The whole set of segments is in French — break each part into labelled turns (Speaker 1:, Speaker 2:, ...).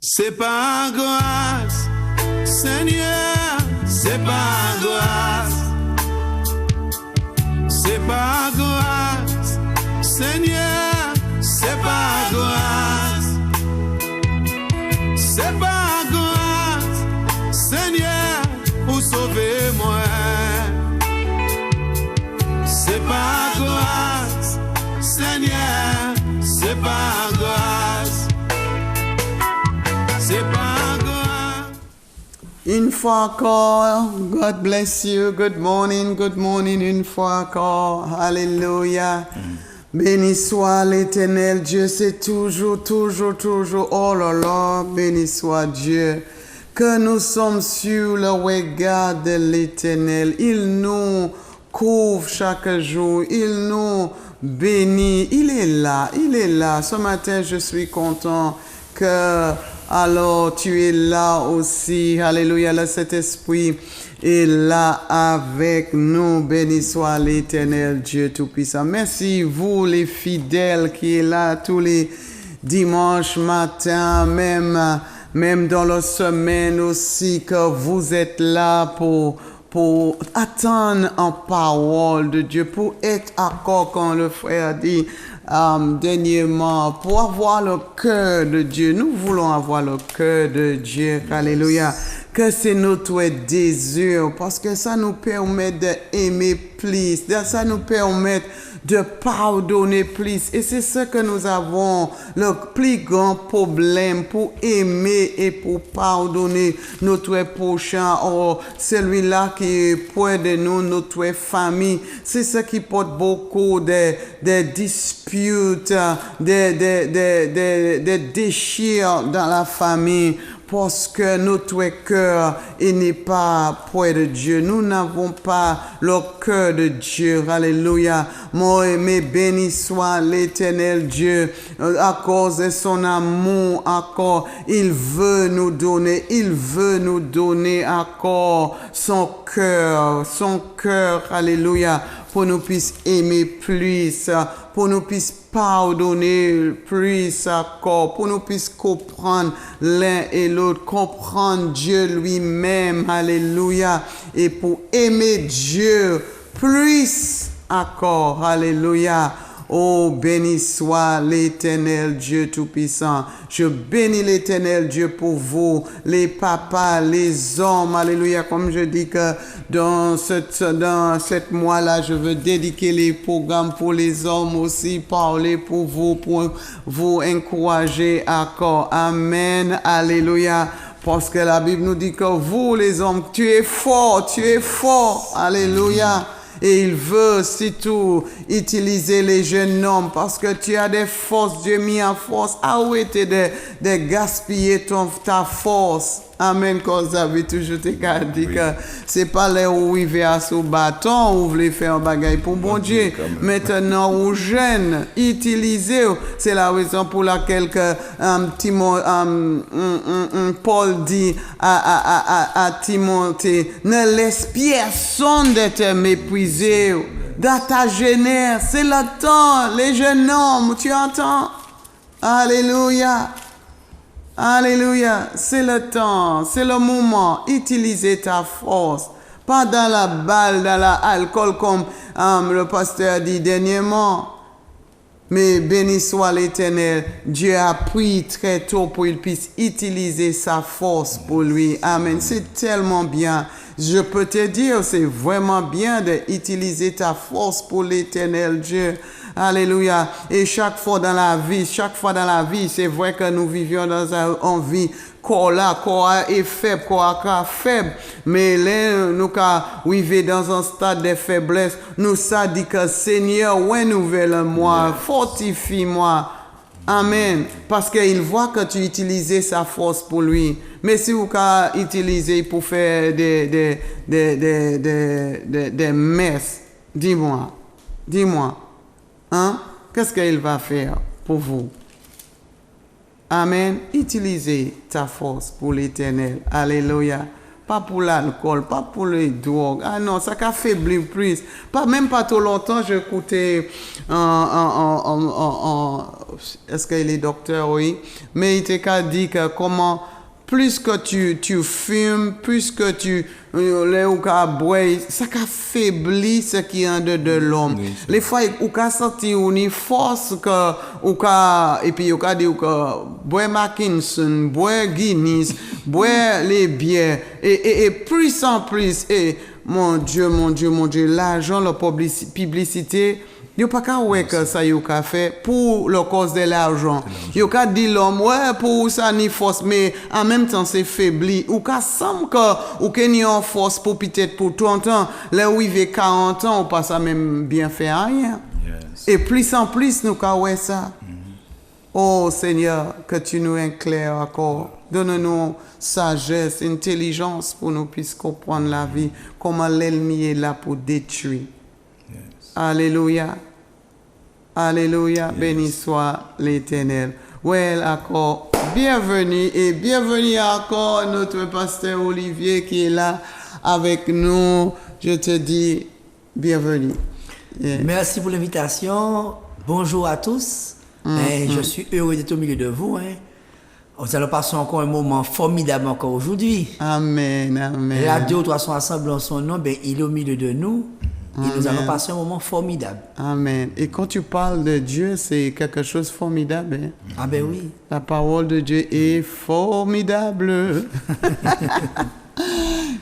Speaker 1: C'est par grâce, Seigneur, c'est par grâce. C'est par grâce, Seigneur, c'est par grâce. C'est par grâce, Seigneur, pour sauver moi. C'est par grâce, Seigneur, c'est par grâce. C'est par grâce.
Speaker 2: Une fois encore, God bless you. Good morning, une fois encore. Alléluia. Béni soit l'Éternel Dieu, c'est toujours, oh là là, béni soit Dieu. Que nous sommes sur le regard de l'Éternel. Il nous couvre chaque jour, il nous bénit. Il est là. Ce matin, je suis content que... Alors, tu es là aussi. Alléluia, le Saint-Esprit est là avec nous. Béni soit l'Éternel Dieu Tout-Puissant. Merci, vous les fidèles qui êtes là tous les dimanches matin, même dans la semaine aussi, que vous êtes là pour attendre en parole de Dieu, pour être accord quand le frère dit dernièrement, pour avoir le cœur de Dieu. Nous voulons avoir le cœur de Dieu. Alléluia. Que c'est notre désir, parce que ça nous permet d'aimer plus, ça nous permet de pardonner plus. Et c'est ce que nous avons, le plus grand problème, pour aimer et pour pardonner notre prochain, ou celui-là qui est près de nous, notre famille. C'est ce qui porte beaucoup de disputes, de déchires dans la famille. Parce que notre cœur n'est pas près de Dieu. Nous n'avons pas le cœur de Dieu. Alléluia. Mon aimé, béni soit l'Éternel Dieu. À cause de son amour, encore, il veut nous donner encore son cœur. Alléluia. Pour nous puissions aimer plus, pour nous puissions pardonner plus encore, pour nous puissions comprendre l'un et l'autre, comprendre Dieu lui-même, alléluia, et pour aimer Dieu plus encore, alléluia. Oh, béni soit l'Éternel Dieu Tout-Puissant. Je bénis l'Éternel Dieu pour vous, les papas, les hommes. Alléluia. Comme je dis que dans cette mois-là, je veux dédier les programmes pour les hommes aussi, parler pour vous encourager encore. Amen. Alléluia. Parce que la Bible nous dit que vous, les hommes, tu es fort. Alléluia. Et il veut surtout utiliser les jeunes hommes parce que tu as des forces, Dieu mis en force. Arrêtez de gaspiller ta force. Amen, comme ça veut toujours te dit que c'est pas les où il va sous bâton ou voulez faire un bagage pour bon Dieu. Maintenant, aux jeunes, utilisez. C'est la raison pour laquelle que Paul dit à Timothée, ne laisse personne de te mépriser. Dans ta jeunesse, c'est le temps, les jeunes hommes, tu entends? Alléluia. Alléluia, c'est le temps, c'est le moment. Utilisez ta force. Pas dans la balle, dans l'alcool comme le pasteur dit dernièrement. Mais béni soit l'Éternel. Dieu a pris très tôt pour qu'il puisse utiliser sa force pour lui. Amen. C'est tellement bien. Je peux te dire, c'est vraiment bien d'utiliser ta force pour l'Éternel Dieu. Alléluia. Et chaque fois dans la vie, c'est vrai que nous vivions dans une vie corps est faible, faible. Mais là, nous arrivons dans un stade de faiblesse. Nous ça dit que Seigneur, renouvelle-moi, fortifie-moi. Amen. Parce qu'il voit que tu utilises sa force pour lui. Mais si vous utilisez pour faire des messes, dis-moi. Hein? Qu'est-ce qu'il va faire pour vous? Amen. Utilisez ta force pour l'Éternel. Alléluia. pas pour l'alcool, pas pour les drogues. Ah non, ça a faibli plus. Même pas trop longtemps, j'écoutais est-ce qu'il est docteur, oui, mais il t'a dit que comment plus que tu fumes, plus que tu bois, ça affaiblit ce qui est en dedans de l'homme.
Speaker 3: Oui,
Speaker 2: les fois, ou ka senti une force que ou ka et puis ou ka dit que bois Mackinson, bois Guinness, bois les bières et plus en plus et mon Dieu, l'argent, la publicité. Yo pas qu'à ouais que ça yo qu'a fait pour le cause de l'argent. Yo qu'a dit l'homme ouais pour ça ni force mais en même temps c'est faibli ou qu'a semble que ou que ni en force pour peut-être pour 30 ans, là où il fait 40 ans ou pas ça même bien fait rien.
Speaker 3: Yes.
Speaker 2: Et plus en plus nous qu'a ouais ça. Oh Seigneur, que tu nous éclaires encore. Donne-nous sagesse, intelligence pour nous puissions comprendre la vie, comment l'ennemi est là pour détruire. Alléluia. Alléluia. Yes. Béni soit l'Éternel. Well, encore, bienvenue encore notre pasteur Olivier qui est là avec nous. Je te dis bienvenue.
Speaker 4: Yeah. Merci pour l'invitation. Bonjour à tous. Je suis heureux d'être au milieu de vous. Nous allons passer encore un moment formidable encore aujourd'hui.
Speaker 2: Amen, amen.
Speaker 4: Là, 2 ou 3 sont assemblés en son nom, il est au milieu de nous. Et nous allons passer un moment formidable.
Speaker 2: Amen. Et quand tu parles de Dieu, c'est quelque chose de formidable. Hein?
Speaker 4: Ah ben oui.
Speaker 2: La parole de Dieu est formidable.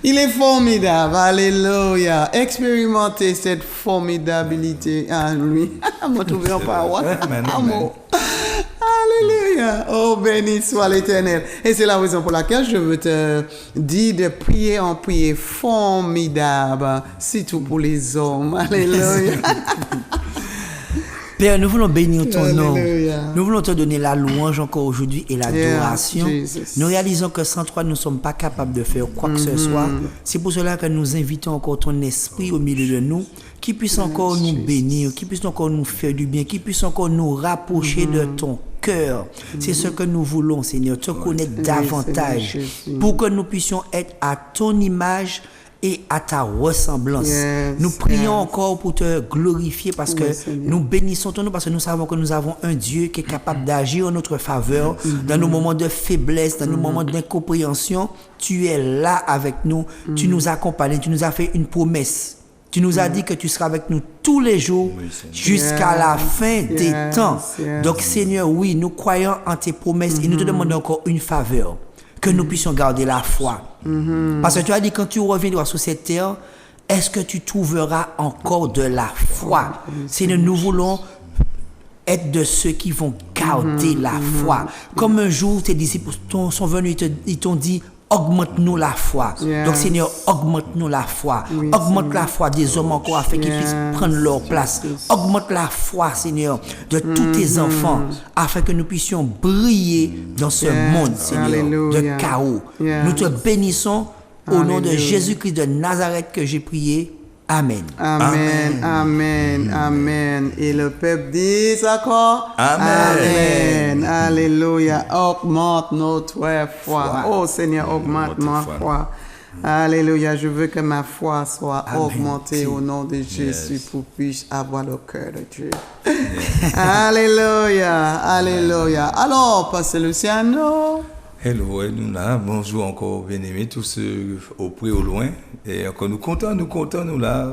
Speaker 2: Il est formidable. Alléluia. Expérimentez cette formidabilité en lui. Je trouve en parole. Amour. Alléluia. Oh, béni soit l'Éternel. Et c'est la raison pour laquelle je veux te dire de prier en prière formidable, surtout pour les hommes. Alléluia.
Speaker 4: Père, nous voulons bénir ton nom. Nous voulons te donner la louange encore aujourd'hui et l'adoration. Nous réalisons que sans toi, nous ne sommes pas capables de faire quoi que ce soit. C'est pour cela que nous invitons encore ton esprit au milieu de nous, qui puisse encore nous bénir, qui puisse encore nous faire du bien, qui puisse encore nous rapprocher de ton cœur. C'est ce que nous voulons, Seigneur, te connaître davantage pour que nous puissions être à ton image et à ta ressemblance. Nous prions encore pour te glorifier parce que nous bénissons ton nom, parce que nous savons que nous avons un Dieu qui est capable d'agir en notre faveur dans nos moments de faiblesse, dans nos moments d'incompréhension. Tu es là avec nous, tu nous accompagnes, tu nous as fait une promesse. Tu nous as dit que tu seras avec nous tous les jours jusqu'à la fin des temps. Donc Seigneur, oui, nous croyons en tes promesses et nous te demandons encore une faveur. Que nous puissions garder la foi. Parce que tu as dit, quand tu reviendras sur cette terre, est-ce que tu trouveras encore de la foi? Seigneur, nous voulons être de ceux qui vont garder la foi. Comme un jour, tes disciples sont venus, ils t'ont dit, augmente-nous la foi. Donc Seigneur, augmente-nous la foi. Augmente la foi des hommes encore afin qu'ils puissent prendre leur place. Augmente la foi, Seigneur, de tous tes enfants afin que nous puissions briller dans ce monde, Seigneur, de chaos. Nous te bénissons au nom de Jésus-Christ de Nazareth que j'ai prié. Amen.
Speaker 2: Amen, amen, amen. Et le peuple dit encore? Amen. Alléluia. Augmente notre foi. Oh Seigneur, augmente ma foi. Alléluia. Je veux que ma foi soit augmentée au nom de Jésus pour que je puisse avoir le cœur de Dieu. Alléluia. Alléluia. Alors, Pasteur Luciano.
Speaker 3: Hello, nous là, bonjour encore, bien-aimés, tous ceux au près au loin. Et encore nous comptons, nous là,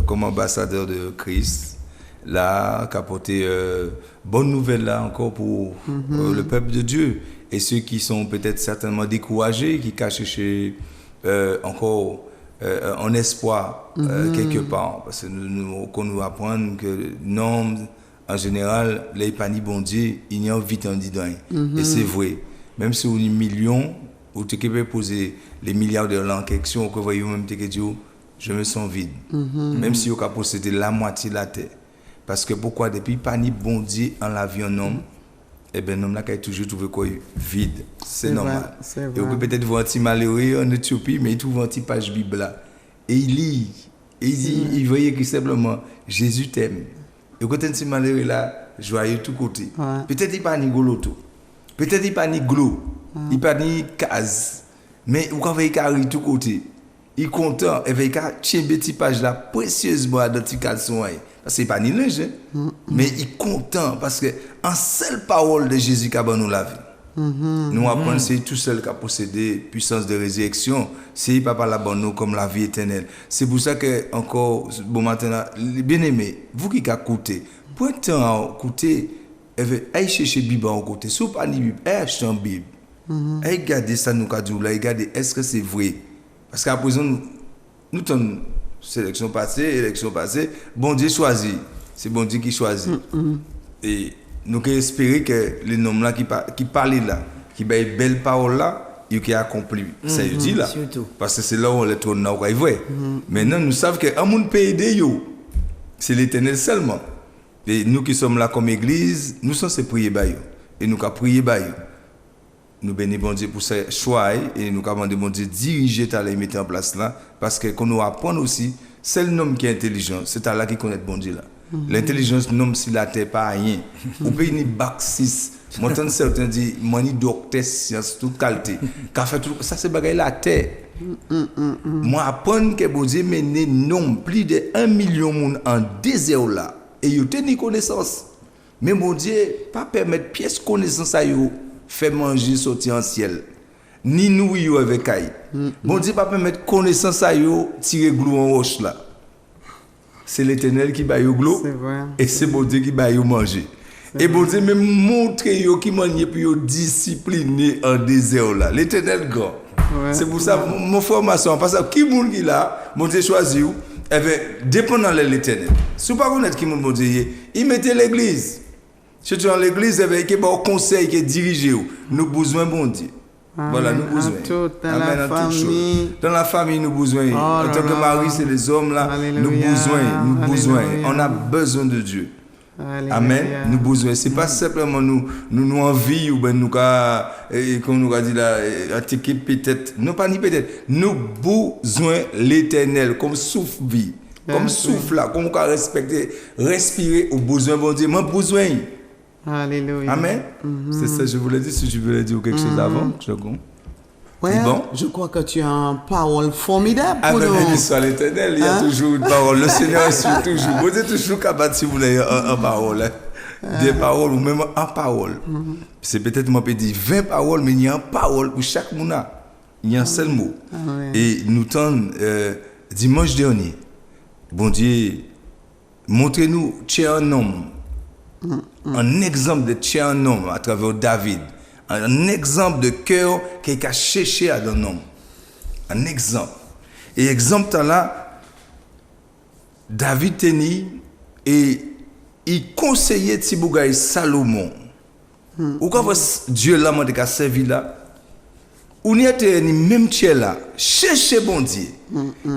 Speaker 3: comme ambassadeurs de Christ, là, qu'apporter bonne nouvelle là encore pour le peuple de Dieu. Et ceux qui sont peut-être certainement découragés, qui cachent chez encore en espoir quelque part. Parce que qu'on nous apprend que non, en général, les paniers bon Dieu, il y a vite en dedans. Et c'est vrai. Même si on est millions, ou tu peux poser les milliards de dollars en question, que voyez même te dire, je me sens vide. Même si on a possédé la moitié de la terre. Parce que pourquoi depuis pas ni bon Dieu en la vie en homme, eh bien l'homme là qui a toujours trouvé quoi vide. C'est normal. Et on peut peut-être voir un petit malheureux en Éthiopie, mais il trouve un petit page Bible là. Et il lit, et il dit, il voyait écrit simplement Jésus t'aime. Et quand un petit malheureux là, joyeux tout côté. Peut-être il pas ni goloto. Peut-être il n'y a pas ni glou, il n'y a pas ni case, Mais ou quand il arrive tout côté, il content et il tient petit page là précieusement dans petit caleçon parce que c'est pas ni linge mais il content parce que en seule parole de Jésus qui a nous la vie. Nous apprenons c'est tout seul qui a possédé puissance de résurrection, c'est papa la bonne nous comme la vie éternelle. C'est pour ça que encore bon matin bien-aimé, vous qui a écouté, prenez temps à écouter et chercher Bible en côté, sous pas ni Bible, acheter une Bible. Et regardez ça nous dit là, regardez est-ce que c'est vrai? Parce qu'à présent nous sommes élection passée, bon Dieu choisit, c'est bon Dieu qui choisit. Et nous espérons que les noms là qui parlent là, qui baillent belle parole là, ils qui accompli ça dit là. Parce que c'est là où on les tourne là où il vrai. Maintenant nous savons que un monde peut aider yo. C'est l'Éternel seulement. Et nous qui sommes là comme église, nous sommes ces prier ba yo et nous ca prier ba yo. Nous bénissons bon Dieu pour ce choix et nous demandons bon Dieu diriger ta les mettre en place là parce que qu'on nous apprend aussi c'est le homme qui est intelligent, c'est là qui connaît bon Dieu là. L'intelligence non si la terre pas rien. Ou peut ni bac 6. M'entend certains dit mani docteur science toute qualité. Qu'a fait tout ça c'est bagaille la terre. Moi apprendre que bon Dieu mené non plus de 1 million monde en désert là et yo teni connaissance. Mais mon Dieu pas permettre pièce connaissance à yo fait manger sortir en ciel. Ni nous yo avec aïe. Bon Dieu pas permettre connaissance à yo tirer glou en roche là. C'est l'Éternel qui va yo glou et c'est bon Dieu qui va yo manger. Et bon Dieu même montrer yo qui mange pour yo discipliner en désert là. L'Éternel grand. C'est pour ça mon formation parce que qui monde qui là, bon Dieu choisi ou eh bien dépendant de l'Éternel. Si pas connaître qui monde bon Dieu, il mettait l'église. Si tu es dans l'église avec qui bon conseil qui dirige ou nous besoin bon Dieu. Voilà, nous besoin. Dans la famille, nous besoin. En tant que mari, c'est les hommes là. Nous besoin. On a besoin de Dieu. Amen. Nous besoin. C'est pas simplement nous envie ou ben nous comme nous a dit là, attaquer peut-être. Non pas ni peut-être. Nous besoin l'Éternel comme souffle vie, comme souffle là, comme on respecter, respirer au besoin bon Dieu. Moi besoin.
Speaker 2: Alléluia.
Speaker 3: Amen. C'est ça, je voulais dire. Si je voulais dire quelque chose avant,
Speaker 2: je crois que tu as une parole formidable pour nous.
Speaker 3: Avec l'histoire l'Éternel, il y a toujours une parole. Le Seigneur est toujours. Vous êtes toujours capable, si vous voulez, en parole. Des paroles ou même en parole. C'est peut-être, moi, peut dire 20 paroles, mais il y a une parole pour chaque monde. Il y a un seul mot. Et nous tendons, dimanche dernier, bon Dieu, montrez-nous, tu es un homme. Un exemple de tuer un homme à travers David. Un exemple de cœur qui a cherché à un homme. Un exemple. Et exemple là, David teni et il conseillait Tibougaï Salomon. Ou quand Dieu l'a demandé qu'à servir là, ou n'y était ni même tuer là, chercher bon Dieu.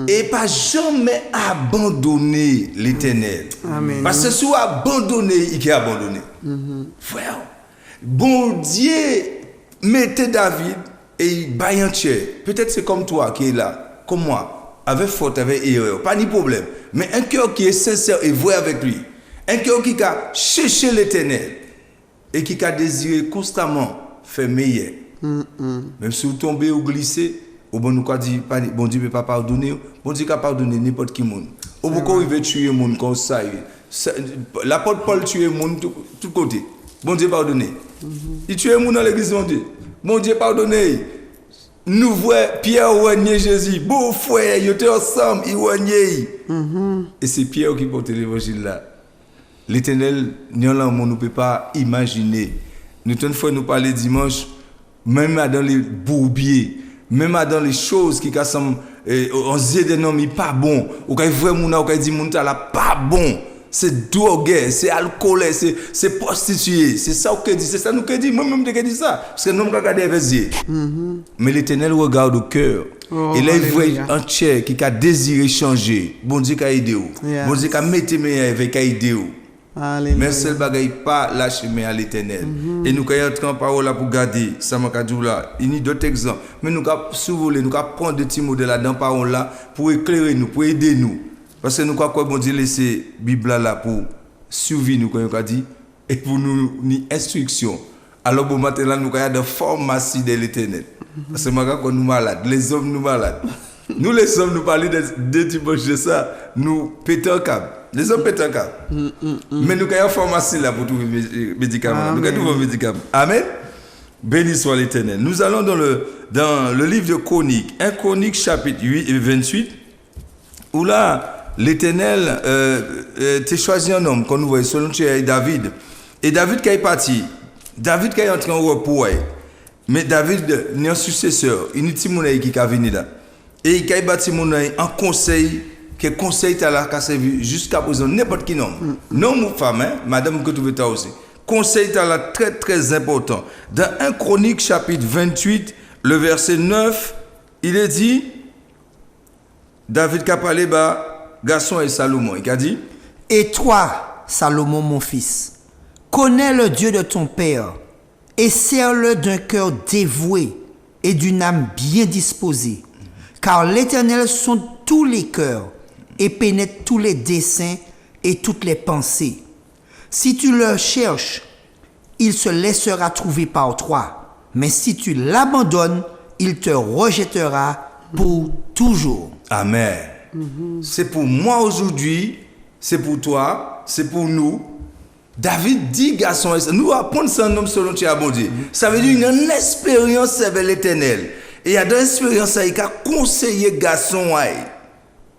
Speaker 3: Et pas jamais abandonner l'Éternel. Parce que si vous abandonnez, il est abandonné. Frère, bon Dieu mettez David et il baille un tuer. Peut-être c'est comme toi qui est là, comme moi, avec faute, avec erreur, pas ni problème. Mais un cœur qui est sincère et vrai avec lui. Un cœur qui a cherché l'Éternel et qui a désiré constamment faire meilleur. Même si vous tombez ou glissez, au bon nous dit bon Dieu peut pas pardonner, bon Dieu peut pardonner n'importe qui monde. Au beaucoup il veut tuer monde comme ça. L'apôtre Paul tuer monde tout côté. Bon Dieu pardonner. Il tue monde dans l'église de Dieu. Bon Dieu pardonner. Nous voyons Pierre renier Jésus. Beau frère, ils étaient ensemble, ils renier. Et c'est Pierre qui porte l'évangile là. L'Éternel, nous ne peut pas imaginer. Nous une fois nous parler dimanche. Même dans les bourbiers, même dans les choses qui sont on dit des noms pas bon, ou quand vraiment on dit mon là pas bon, c'est drogue, c'est alcool, c'est prostitué, c'est ça que dit, c'est ça nous que dit, moi même que dit ça, parce que nous regarder les yeux. Mais l'Éternel regarde au cœur. Et là il voit un tiers qui a désiré changer, bon Dieu a aidé ou, bon Dieu a mettre meilleur avec a aidé ou. Mais seul bagaille pas lâcher mais à l'Éternel. Et nous quand entrer en parole là pour garder ça m'a dit là, il y a d'autres exemples. Mais nous quand survoler, nous quand prendre des petits modèles là dans parole là pour éclairer nous, pour aider nous. Parce que nous quoi bon Dieu laisser Bible là pour survivre nous quand on dit et pour nous ni instruction Alors, bon matin, là, nous avons de pharmacie de l'Éternel. Parce que quand nous malades, les hommes nous malades. Nous, les hommes, nous parlons de dimanche de ça, nous pétons un câble. Les hommes pétent un câble. Mais nous avons une pharmacie là pour trouver les médicaments. Nous avons trouvé les médicaments. Amen. Béni soit l'Éternel. Nous allons dans le livre de Chroniques, 1 Chroniques chapitre 28, où là, l'Éternel t'a choisi un homme, qu'on nous voit, selon David. Et David qui est parti, David qui est entré en repos, mais David n'est un successeur, il n'est pas qui a venu là. Et il a bâti un conseil, que conseil t'a la servi jusqu'à présent, n'importe qui non. Non, ou femme, madame que tu veux aussi. Conseil t'a la très très important. Dans 1 Chronique chapitre 28, le verset 9, il est dit, David qui a parlé, garçon et Salomon, il a dit,
Speaker 4: et toi, Salomon, mon fils, connais le Dieu de ton père et sers-le d'un cœur dévoué et d'une âme bien disposée. Car l'Éternel sonde tous les cœurs et pénètre tous les desseins et toutes les pensées. Si tu le cherches, il se laissera trouver par toi. Mais si tu l'abandonnes, il te rejettera pour toujours.
Speaker 3: Amen. C'est pour moi aujourd'hui, c'est pour toi, c'est pour nous. David dit, garçon, nous apprenons ça nom selon tu as bon Dieu. Ça veut dire une expérience avec l'Éternel. Et il y a des expériences qui a conseillé garçon.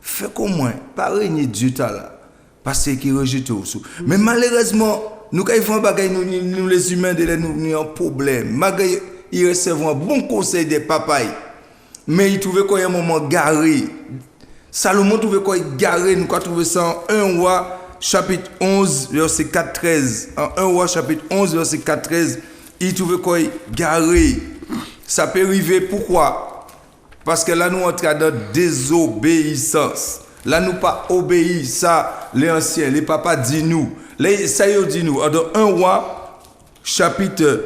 Speaker 3: Fais comme moi, pas régner Dieu là. Parce qu'il rejette aussi. Mais malheureusement, nous quand ils font bagaille, nous les humains, nous avons un problème. Malgré ils reçoivent un bon conseil des papas. Mais ils trouvaient qu'il y a un moment garé. Salomon trouvait qu'il est garé. Nous avons trouvé ça en 1 roi chapitre 11, verset 4-13. En 1 roi chapitre 11, verset 4-13. Il trouvait qu'il est garé. Ça peut arriver. Pourquoi? Parce que là, nous entrons dans désobéissance. Là, nous pas obéi. Ça, les anciens, les papas disent nous. Ça y est, dit nous. Dans 1 roi, chapitre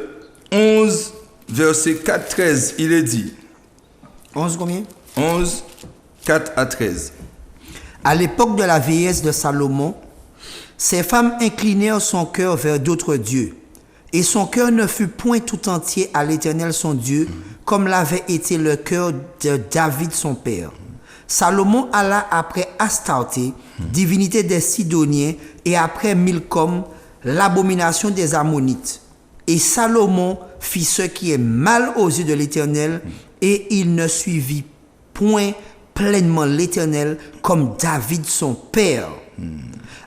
Speaker 3: 11, verset 4-13, il est dit.
Speaker 4: 11 combien?
Speaker 3: 11, 4 à 13.
Speaker 4: À l'époque de la vieillesse de Salomon, ces femmes inclinèrent son cœur vers d'autres dieux. Et son cœur ne fut point tout entier à l'Éternel son Dieu, comme l'avait été le cœur de David son père. Salomon alla après Astarté, divinité des Sidoniens, et après Milcom, l'abomination des Ammonites. Et Salomon fit ce qui est mal aux yeux de l'Éternel, et il ne suivit point pleinement l'Éternel comme David son père.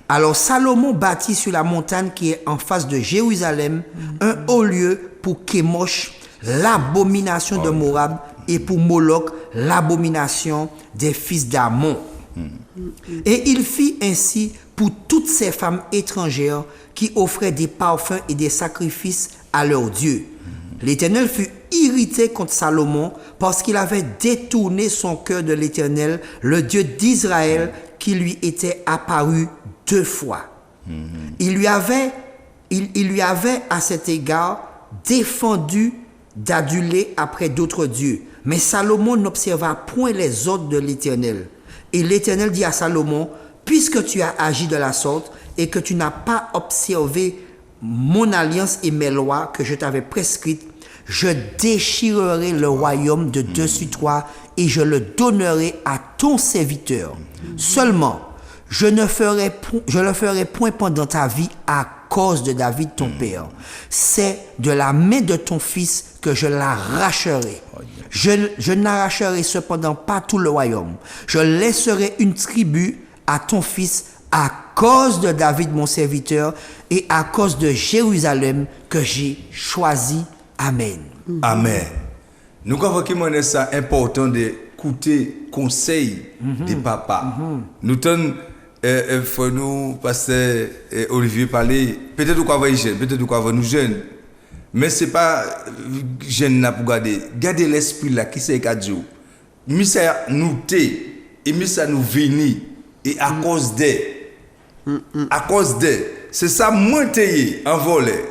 Speaker 4: Alors Salomon bâtit sur la montagne qui est en face de Jérusalem un haut lieu pour Kémosh, l'abomination de Moab, et pour Moloch, l'abomination des fils d'Ammon. Et il fit ainsi pour toutes ces femmes étrangères qui offraient des parfums et des sacrifices à leurs dieux. L'Éternel fut irrité contre Salomon parce qu'il avait détourné son cœur de l'Éternel, le Dieu d'Israël, qui lui était apparu 2 fois. Il lui avait à cet égard défendu d'aduler après d'autres dieux. Mais Salomon n'observa point les ordres de l'Éternel. Et l'Éternel dit à Salomon, puisque tu as agi de la sorte et que tu n'as pas observé mon alliance et mes lois que je t'avais prescrites, je déchirerai le royaume de dessus toi et je le donnerai à ton serviteur. Seulement, je ne le ferai point pendant ta vie à cause de David ton père. C'est de la main de ton fils que je l'arracherai. Je n'arracherai cependant pas tout le royaume. Je laisserai une tribu à ton fils à cause de David mon serviteur et à cause de Jérusalem que j'ai choisi. Amen.
Speaker 3: Amen. Nous avons que ça important d'écouter conseil des papas. Nous tenons faut nous passer Olivier parler peut-être qu'on va jeune, peut-être qu'on va nous jeunes. Mais c'est pas jeune là pour garder l'esprit là qui c'est qu'à Dieu. Mais ça nous t'est et mais ça nous vient et à cause de c'est ça moi t'ayé en volé,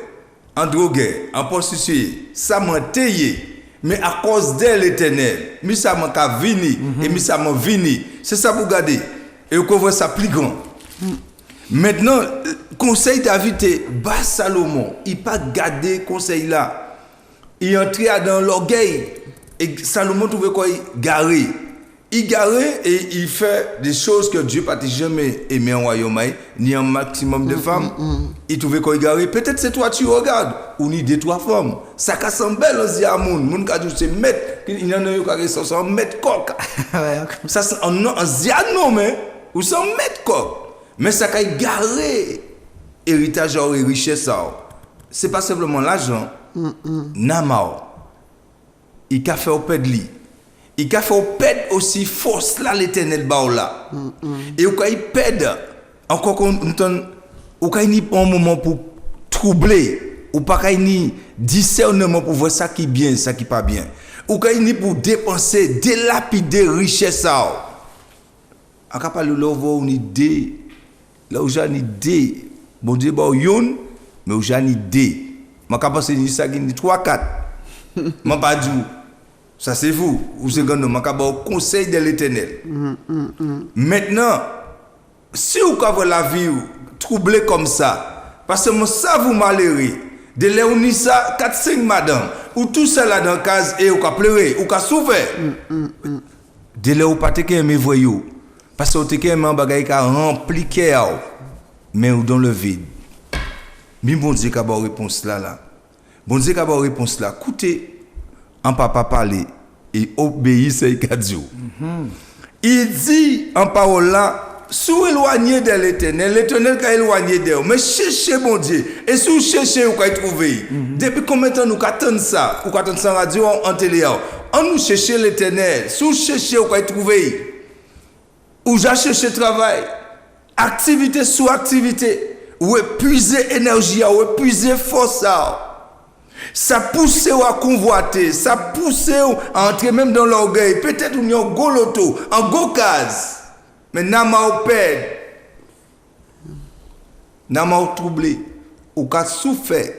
Speaker 3: en drogué, en prostituée, ça m'a t'ayé. Mais à cause de l'Éternel, mais ça m'a qu'à venir et mais ça m'a venu. C'est ça pour garder et qu'on voit ça plus grand. Maintenant conseil David est bas Salomon, il pas gardé conseil là. Il entrait dans l'orgueil et Salomon trouvait quoi garé. Il garé et il fait des choses que Dieu n'a jamais aimé en royaume, ni un maximum de femmes. Il trouvait quoi garé. Peut-être c'est toi tu regardes ou ni deux trois femmes. Ça casse en belle en ziamoun. Moun ka dit c'est mettre, il y en a eu qui sont mettre coq. Ça en zianou mais ou sont mettre coq. Mais ça a garé héritage et richesse. C'est pas simplement l'argent. Namao. Il a fait au pède li. Il a fait au pède aussi force là l'éternel baola. Et quand il pède, encore qu'on ou quand il prend un moment pour troubler, ou pas qu'il ni discernement pour voir ça qui est bien, ça qui pas bien. Ou quand il pour dépenser, délapider richesse ça. En cas parler là où on idée, là où j'ai une idée, bon Dieu ba yon, mais où j'ai une idée. Moi quand penser ni ça qui ni 3 4. Moi pas du ça c'est vous, vous êtes grand au conseil de l'Éternel. Maintenant, si vous avez la vie troublée comme ça, parce que moi ça vous malheureux, de l'éouni ça 4-5 madame, ou tout ça là dans la case et vous avez pleuré, vous avez souffert. De l'éouni pas te aimer voyou, parce que vous te aimer un bagage qui a rempli cœur, mais ou dans le vide. Mais bon Dieu qui a une réponse là. Bon Dieu qui a une réponse là. Écoutez, en papa parler et obéissez à Dieu. Il dit en parole là, sous éloigné de l'Éternel, l'Éternel qui est éloigné d'eux, mais cherchez mon Dieu. Et si vous cherchez, vous pouvez trouver. Depuis combien de temps nous attendons ça? Vous attendez ça en radio, en télé? On nous cherche l'Éternel. Si vous cherchez, vous pouvez trouver. Ou j'ai cherché travail, activité sous activité, ou épuiser énergie, ou épuiser force. Ça pousse à convoiter, ça pousse à entrer même dans l'orgueil. Peut-être on y a un go loto, un go case. Mais n'a pas perdre, n'a pas troublé, ou qu'a souffert.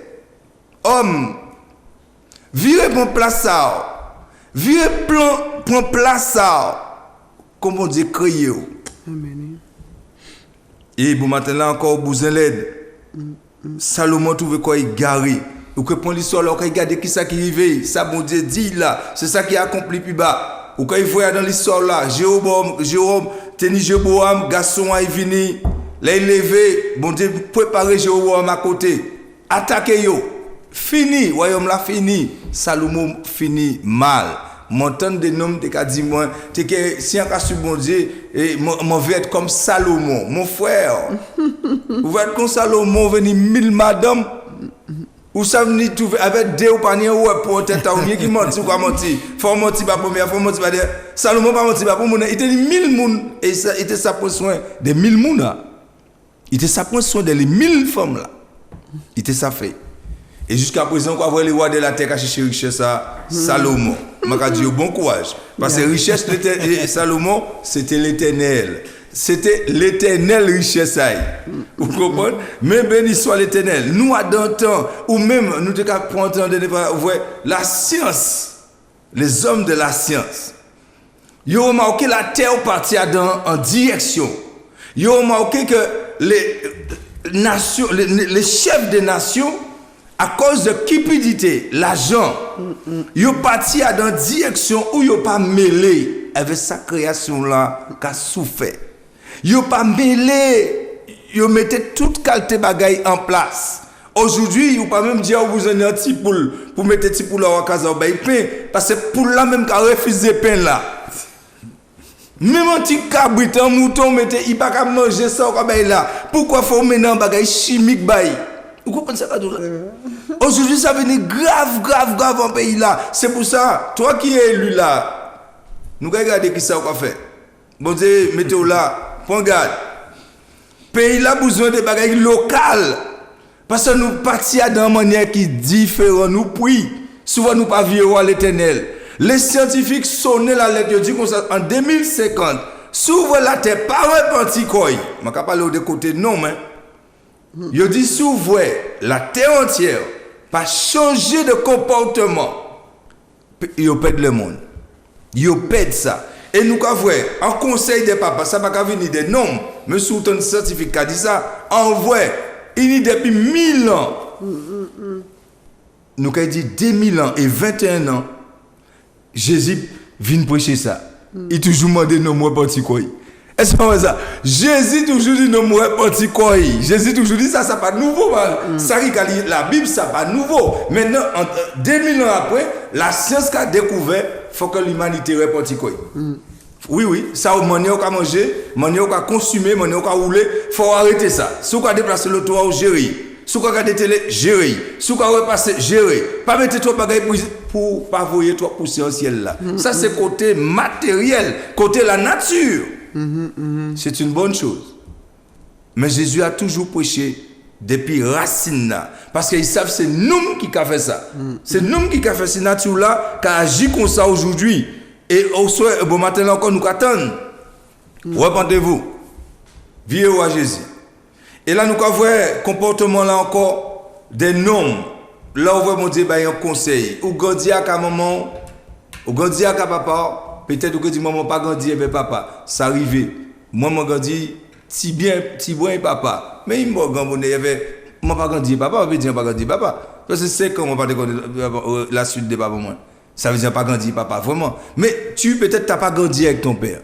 Speaker 3: Homme, virez pour place ça, virez pour place ça. Comme on dit, crier.
Speaker 2: Amen.
Speaker 3: Et bon matin là encore, vous l'aide. Salomon trouve quoi égaré. Ou que prend l'histoire là, regarde qui ça qui arrive, ça bon Dieu dit là, c'est ça qui a accompli plus bas. Ou quand il voit dans l'histoire là, Jérôme, teni Jéroboam, garçon a venu, là il levé, bon Dieu préparer Jéroboam à côté, attaquer yo, fini, royaume là fini, Salomon fini mal. Montant de noms te ka dit moi, te que si on a su bon Dieu, mon veut être comme Salomon, mon frère. Vous veut être comme Salomon, venir 1000 madame. Ou ça venir trouver avec deux ou panier ou pour tête à qui menti ou quoi menti. Faut menti pas première, faut menti pas dire Salomon pas menti pas pour mon. Il était 1000 moun et ça était ça prend soin de 1000 moun là. Il était ça prend soin de les 1000 femmes là. Il était ça fait. Et jusqu'à présent quoi voir les rois de la terre à chercher richesse à Salomon. M'a dit bon courage parce que richesse de Salomon c'était l'Éternel. C'était l'éternel richesse. Vous comprenez? Mais béni soit l'éternel. Nous, à dans temps, ou même, nous devons prendre la science, les hommes de la science. Ils ont remarqué la terre partie en direction. Ils ont remarqué que les nations, les chefs des nations, à cause de cupidité, l'argent, ils ont parti dans direction où ils n'ont pas mêlé avec sa création-là qui a souffert. Yo pas mêlé, yo mettez toute qualité bagaille en place. Aujourd'hui, yo pas même dire vous en un petit poule pour mettre petit poule à casa bay pain parce que poule là même qu'a refusé pain là. Même un petit cabrit un mouton mettez il pas manger ça au bay là. Pourquoi faut maintenant bagaille chimique bay? Vous comprenez ça là? Aujourd'hui ça venir grave en pays là. C'est pour ça, toi qui es élu là, nous regardez qui ça on va faire. Bon Dieu, mettez là. Prends garde. Pays là besoin de bagages locales. Parce que nous partis dans une manière qui est différente. Nous puis, souvent nous pas vieux à l'éternel. Les scientifiques sonnaient la lettre. Ils disent qu'en 2050, s'ouvre la terre par un petit coin. Je ne vais pas parler de côté non, mais. Ils disent s'ouvre la terre entière par changer de comportement. Ils perdent le monde. Ils perdent ça. Et nous avons un conseil des papas, ça va venir des noms, mais sous un certificat dit ça, envoie il dit depuis 1000 ans. Nous avons dit 2000 ans et 21 ans, Jésus vient prêcher ça. Il toujours demandé non moi parti quoi. Est-ce que ça? Jésus toujours dit non moi parti quoi. Jésus toujours dit ça pas nouveau. Ça la Bible ça pas nouveau. Maintenant 2000 ans après, la science a découvert faut que l'humanité reparti quoi. Oui, ça au manière qu'a manger, manière qu'a consommer, manière qu'a rouler, faut arrêter ça. Si vous déplacer le toit au gérer. Si vous regardez télé, gérer. Si vous repasser, gérer. Pas mettre trop de bagages pour pas voyer trop poussière au ciel là. Ça, c'est côté matériel, côté la nature. C'est une bonne chose. Mais Jésus a toujours prêché depuis racine là. Parce qu'ils savent que c'est nous qui avons fait ça. C'est nous qui avons fait cette nature là, qui agit comme ça aujourd'hui. Et au soir, bon matin là encore, nous attendons. Repentez-vous. Vieux à Jésus. Et là, nous avons le comportement là encore des noms. Là, on va dire un conseil. Ou grandir à maman, ou grandir à papa. Peut-être que dit maman pas grandir avec papa. Ça arrive. Moi, je grandis si bien, si bon et papa. Mais il m'a grandi avec moi pas grandir papa. On veut dire pas grandir papa. Parce que c'est comment on va dire la suite de papa moi. Ça veut dire pas grandir papa vraiment. Mais tu peut-être t'as pas grandi avec ton père.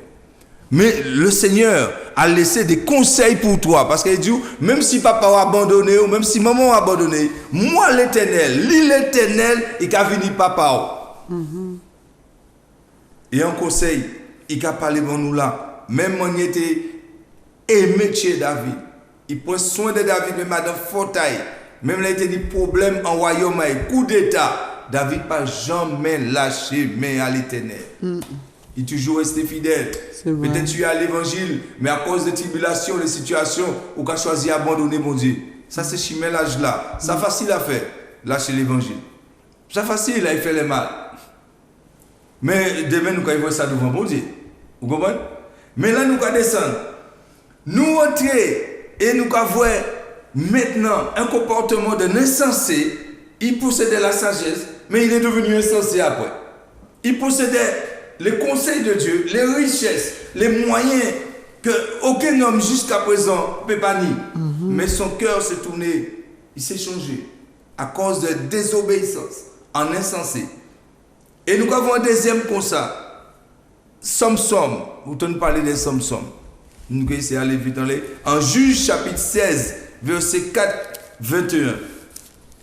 Speaker 3: Mais le Seigneur a laissé des conseils pour toi. Parce qu'il dit, même si papa a abandonné, ou même si maman a abandonné, moi l'Éternel, l'Éternel, il a venu papa. Et un conseil, il a parlé pour nous là. Même on était aimé chez David. Il prend soin de David, même madame Fortaille. Même là, il a des problèmes en royaume, coup d'État. David n'a jamais lâché main à l'Éternel. Il est toujours resté fidèle. Peut-être tu es à l'évangile, mais à cause des tribulations, des situations, ou tu as choisi d'abandonner mon Dieu. Ça, c'est chimé l'âge là. C'est facile à faire, lâcher l'évangile. C'est facile à faire le mal. Mais demain, nous allons voir ça devant mon Dieu. Vous comprenez? Mais là, nous allons descendre. Nous entrer et nous allons voir maintenant un comportement d'un insensé. Il possédait la sagesse, mais il est devenu insensé après. Il possédait les conseils de Dieu, les richesses, les moyens que aucun homme jusqu'à présent ne peut pas nier. Mais son cœur s'est tourné, il s'est changé à cause de désobéissance en insensé. Et nous avons un deuxième constat. Samson, vous tenez parler de Samson. Nous allons aller vite en Juge chapitre 16, verset 4, 21.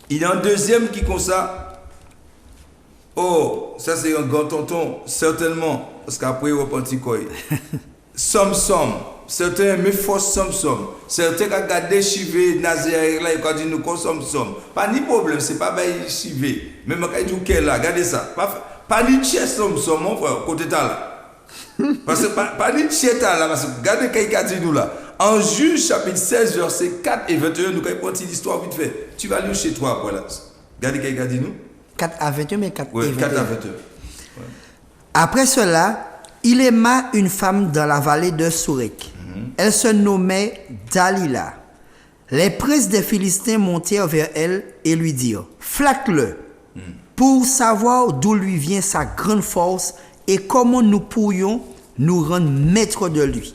Speaker 3: Il y a un deuxième qui constate. Oh, ça c'est un grand tonton, certainement, parce qu'après il repentit quoi. Samson, certains mais force Samson, certains qui ont gardé chivé Nazareth là, ils ont dit nous consommons Samson. Pas ni problème, c'est pas bail chivé. Même quand il dit qu'elle là, regardez ça. Pas ni chez Samson, mon frère, côté là. Parce que pas ni chez là, parce que regardez quand il a dit nous là. En Juge chapitre 16, verset 4 et 21, nous avons pris l'histoire vite fait. Tu vas lire chez toi après là. Regardez quand il a dit nous.
Speaker 4: 4 à 21, mais 4
Speaker 3: oui,
Speaker 4: et 21.
Speaker 3: 4 à 21. Ouais.
Speaker 4: Après cela, il aima une femme dans la vallée de Sourek. Elle se nommait Dalila. Les princes des Philistins montèrent vers elle et lui dirent, flatte-le, pour savoir d'où lui vient sa grande force et comment nous pourrions nous rendre maîtres de lui.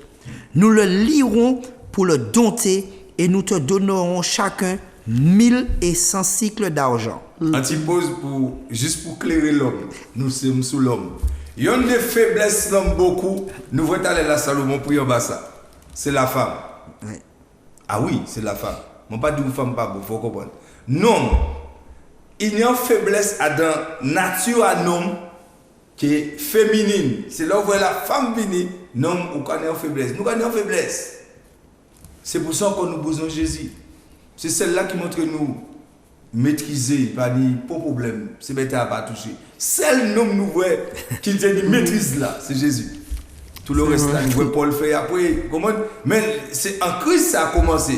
Speaker 4: Nous le lirons pour le dompter et nous te donnerons chacun 1100 cycles d'argent.
Speaker 3: Antipose juste pour clairer l'homme. Nous sommes sous l'homme. Il y a une des faiblesses l'homme beaucoup. Nous voulons aller à Salomon pour y en bas ça. C'est la femme.
Speaker 4: Oui.
Speaker 3: Ah oui, c'est la femme. Je ne pas dire femme pas, il faut comprendre. Non. Il y a une faiblesse à dans nature à l'homme qui est féminine. C'est là où la femme venir. Non, on connaît une faiblesse. Nous connaissons une faiblesse. C'est pour ça que nous besoin de Jésus. C'est celle-là qui montre nous maîtriser, pas de problème. C'est bête à pas toucher. Celle nous voit qui dit maîtrise là, c'est Jésus. Tout le reste là, nous voyons Paul faire après. Comment? Mais c'est en Christ ça a commencé.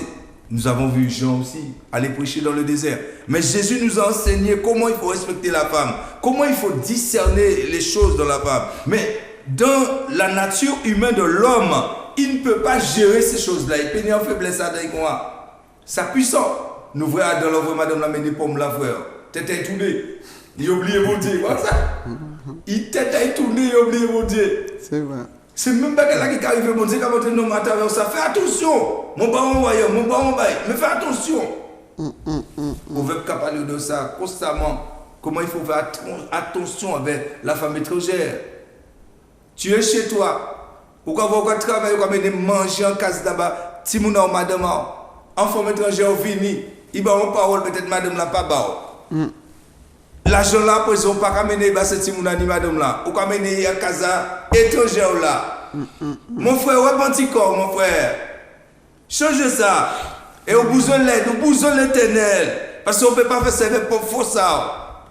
Speaker 3: Nous avons vu Jean aussi aller prêcher dans le désert. Mais Jésus nous a enseigné comment il faut respecter la femme, comment il faut discerner les choses dans la femme. Mais dans la nature humaine de l'homme, il ne peut pas gérer ces choses-là. Il peut y avoir faiblesse à moi. Ça puissant. Nous voyons dans l'envoi madame la mené pomme la frère. Tête tournée. Il oublie mon Dieu. Voilà ça. Il tête tournée, il oublie mon Dieu.
Speaker 2: C'est vrai.
Speaker 3: C'est même pas quelqu'un qui arrive, mon Dieu, quand nous à travers ça. Fais attention. Mon baron voyant, mon baron bail. Mais fais attention. On veut parler de ça constamment. Comment il faut faire attention avec la femme étrangère. Tu es chez toi. Pourquoi vous travailler, vous avez manger en case là-bas. Si vous avez madame, en femme étrangère, vini. Il va avoir parole, peut-être madame là pas bas. L'argent là, pour ils pas amener cette Timouna ni madame là. Ou amener à casa étrangère là. Mon frère, ouais, petit corps, mon frère. Changez ça. Et au besoin de l'aide, au besoin de l'éternel. Parce qu'on ne peut pas faire ça pour faux ça.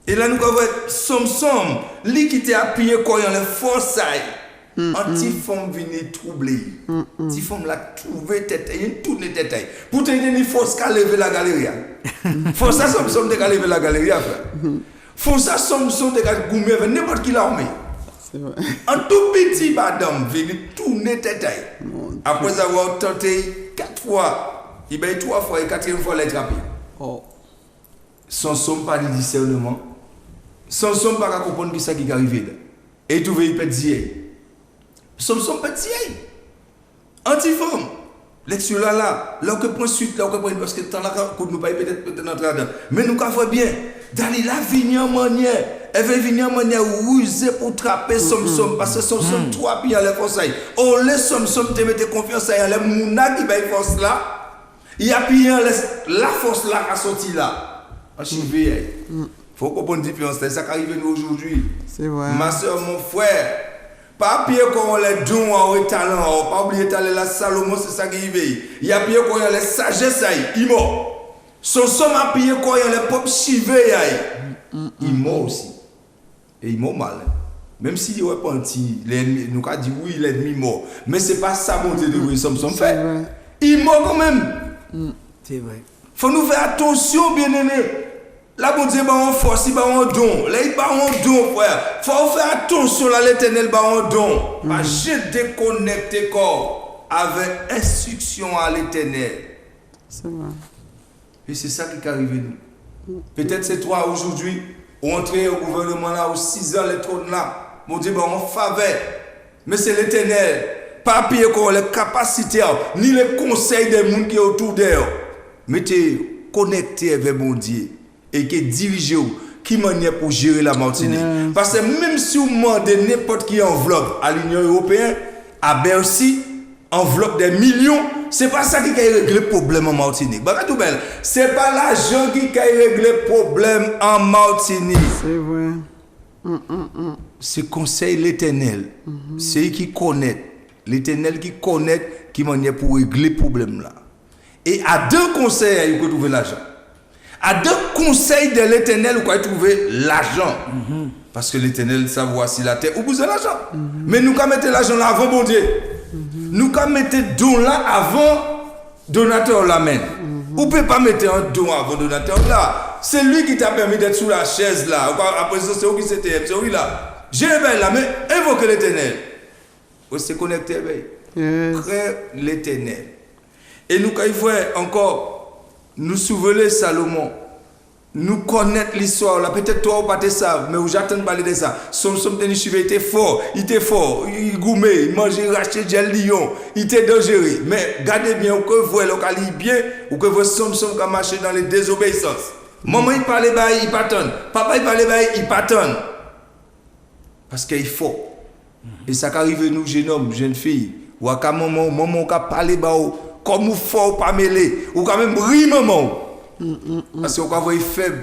Speaker 3: Et là, nous avons somme, lui qui t'a appuyé quand il y a le forçat. Anti-femme vient troubler. Anti-femme l'a trouvé tête, il tourne tête. Pour te dire, il faut qu'à lever la galerie. Faut ça, somme de lever la galerie. Faut ça, somme de goumer avec n'importe qui l'armée. Un tout petit madame vient tourner tête. Après avoir tenté 4 fois, il va 3 fois et 4e fois l'attraper. Son somme pas de discernement. Son somme pas à comprendre qui ça qui est arrivé là. Et tout veut dire. Son petit. Anti-femme. Lecture là, que prend suite, là, que prend parce que temps là, nous pas peut-être notre radar. Mais nous avons bien. D'aller la venir en manière. Elle veut venir en manière rusée pour trapper somme parce que somme trois puis à la force. Oh, les somme te mettez confiance à les mouna qui va force là. Il y a puis la force là qui a sorti là. En chivé. Faut comprendre la différence. C'est ça qui arrive nous aujourd'hui.
Speaker 2: C'est vrai.
Speaker 3: Ma soeur, mon frère. Pas pire qu'on les dons en talent, pas oublier d'aller la Salomon, c'est ça qui arrive. Il y a pire qu'on a les sagesses, il mort. Son somme a pire qu'on a les pop chivés, il mort aussi. Et il mort mal. Même si il est repenti, l'ennemi, nous avons dit oui, l'ennemi mort. Mais ce n'est pas ça, mon Dieu, de vous, somme fait. Il mort quand même.
Speaker 4: C'est vrai.
Speaker 3: Faut nous faire attention, bien-aimés. Là, bon Dieu, on force, il va en don. Là, il va en don, frère. Faut faire attention, là, l'éternel va en don. Pas je déconnecte corps avec instruction à l'éternel.
Speaker 2: C'est vrai.
Speaker 3: Et c'est ça qui est arrivé nous. Peut-être c'est toi aujourd'hui, ou entrer au gouvernement là, aux 6 ans, les trônes là. Mon Dieu, on faveur. Mais c'est l'éternel. Pas pire qu'on les capacités, ni les conseils des gens qui sont autour d'eux. Mais tu es connecté avec mon Dieu. Et qui dirige qui manière pour gérer la Martinique. Parce que même si vous demandez n'importe qui enveloppe à l'Union européenne, à Bercy, enveloppe des millions, c'est pas ça qui a réglé le problème en Martinique. C'est pas l'argent qui a réglé le problème en Martinique.
Speaker 2: C'est vrai.
Speaker 3: C'est conseil l'éternel. C'est lui qui connaît. L'éternel qui connaît qui manière pour régler le problème là. Et à 2 conseils, il faut trouver l'argent. À 2 conseils de l'éternel, vous pouvez trouver l'argent. Parce que l'éternel savoir si la terre ou besoin l'argent. Mais nous, quand mettons l'argent là avant, bon Dieu. Nous, quand mettons don là avant, donateur l'amène. Vous ne pouvez pas mettre un don avant donateur là. C'est lui qui t'a permis d'être sous la chaise là. Après ça, c'est où qui s'était. C'est lui là. J'ai réveillé là, mais invoquez l'éternel. Vous se connecter avec. Crée l'éternel. Et nous, quand il faut encore. Nous souvenons Salomon, nous connaissons l'histoire, là peut-être toi ou pas de ça, mais j'attends de parler de ça. Son il était fort, il gourmet, il mangeait, rachetait gel lion, il était dangereux. Mais gardez bien, ou que vous voyez le bien, ou que vous sommes qui marché dans les désobéissances. Maman il parlait, il pattonne. Papa il parlait, il pattonne. Parce qu'il est fort. Et ça qui arrive nous, jeune homme, jeune fille, ou à maman qui parle, comme vous fort pas mêler ou quand même rire maman parce que vous voyez faible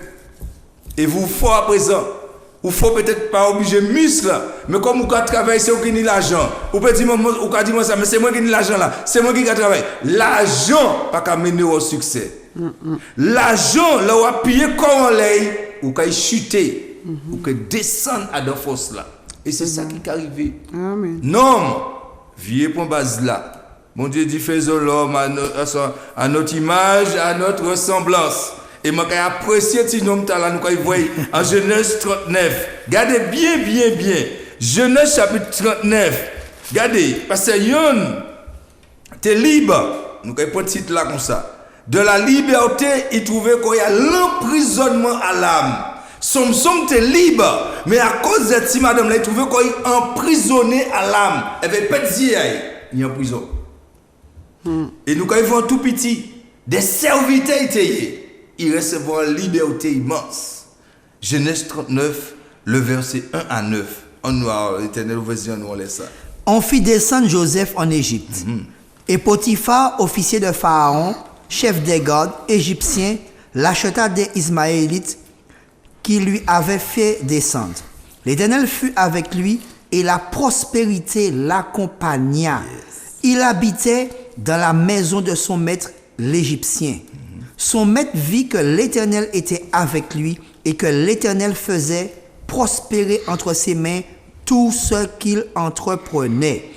Speaker 3: et vous fort à présent ou faut peut-être pas obligé muscle mais comme vous travaillez c'est vous qui avez l'argent ou peut dire maman ou dire ça mais c'est moi qui ai l'argent là c'est moi qui travaille l'argent pas qu'à mener au succès l'argent là où appuyer comme en l'air ou qu'à chuter ou que descendre à de force là et c'est ça qui est arrivé.
Speaker 2: Amen.
Speaker 3: Non vieux point base là. Mon Dieu dit, faisons l'homme à notre image, à notre ressemblance. Et je vais apprécier ce nom là, nous voyons en Genèse 39. Regardez bien. Genèse chapitre 39. Regardez, parce que Yon, tu es libre. Nous allons prendre titre là comme ça. De la liberté, il trouvait qu'il y a l'emprisonnement à l'âme. Samson, tu es libre. Mais à cause de cette madame là, il trouvait qu'il est emprisonné à l'âme. Elle avait pas dit il est en prison. Et nous quand ils vont tout petit, des serviteurs ils recevront une liberté immense. Genèse 39, le verset 1 à 9. En noir, l'Éternel vas-y, on laisse ça.
Speaker 4: On fit descendre Joseph en Égypte. Et Potiphar, officier de Pharaon, chef des gardes égyptiens, l'acheta des Ismaélites qui lui avaient fait descendre. L'Éternel fut avec lui et la prospérité l'accompagna. Il habitait dans la maison de son maître l'Égyptien. Son maître vit que l'Éternel était avec lui et que l'Éternel faisait prospérer entre ses mains tout ce qu'il entreprenait.